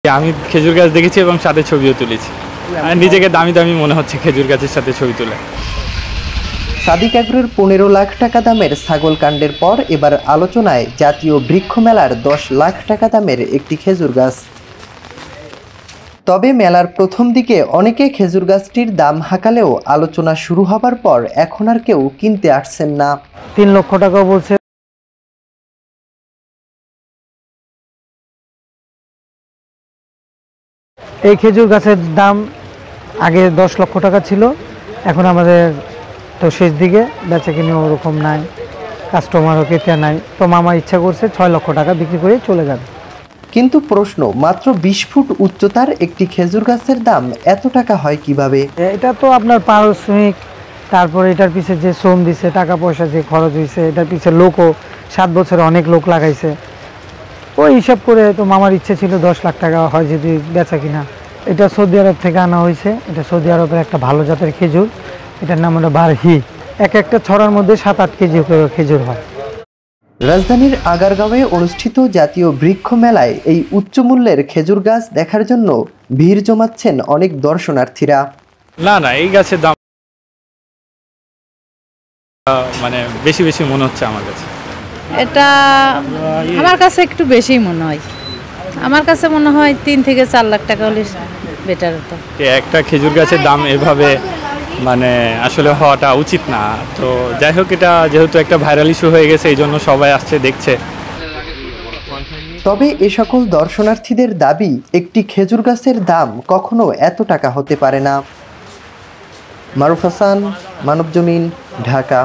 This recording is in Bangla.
আমি খেজুর গাছ দেখেছি এবং সাথে ছবিও তুলেছি। আর নিজেকে দামি দামি মনে হচ্ছে খেজুর গাছের সাথে ছবি তুলে। সাদিক এগ্রোর 15 লাখ টাকা দামের ছাগল কাণ্ডের পর এবার আলোচনায় জাতীয় বৃক্ষ মেলার 10 লাখ টাকা দামের একটি খেজুর গাছ। তবে মেলার প্রথম দিকে অনেকে খেজুর গাছটির দাম হাঁকালেও আলোচনা শুরু হবার পর এখন আর কেউ কিনতে আসছেন না। 3 লক্ষ টাকা বলছে। এই খেজুর গাছের দাম আগে 10 লক্ষ টাকা ছিল, এখন আমাদের তো শেষ দিকে বেচা কিনে ওরকম নাই, কাস্টমারও কেটে নাই, তো মামা ইচ্ছা করছে 6 লক্ষ টাকা বিক্রি করে চলে যাবে। কিন্তু প্রশ্ন, মাত্র 20 ফুট উচ্চতার একটি খেজুর গাছের দাম এত টাকা হয় কিভাবে? এটা তো আপনার পারিশ্রমিক, তারপরে এটার পিছে যে শ্রম দিছে, টাকা পয়সা যে খরচ হয়েছে, এটার পিছে লোকও 7 বছরে অনেক লোক লাগাইছে, ওই হিসাব করে তো মামার ইচ্ছে ছিল 10 লাখ টাকা হয় যদি বেচা কিনা। এটা সৌদি আরব থেকে আনা হয়েছে, এটা সৌদি আরবের একটা ভালো জাতের খেজুর, এটার নাম হলো বারহি। একটা ছড়ার মধ্যে 7-8 কেজি করে খেজুর হয়। রাজধানীর আগারগাঁওয়ে অনুষ্ঠিত জাতীয় বৃক্ষ মেলায় এই উচ্চ মূল্যের খেজুর গাছ দেখার জন্য ভিড় জমাচ্ছেন অনেক দর্শনার্থীরা। না, এই গাছের দাম মানে বেশি বেশি মনে হচ্ছে আমার কাছে। এটা আমার কাছে একটু বেশি মনে হয়, আমার কাছে মনে হয় 3 থেকে 4 লাখ টাকা হলে বেটার হতো। একটা খেজুর গাছের দাম এভাবে মানে আসলে হওয়াটা উচিত না। তো যাই হোক, এটা যেহেতু একটা ভাইরাল ইস্যু হয়ে গেছে, এই জন্য সবাই আসছে দেখছে। তবে এ সকল দর্শনার্থীদের দাবি, একটি খেজুর গাছের দাম কখনো এত টাকা হতে পারে না। মারুফ হাসান, মানবজমিন, ঢাকা।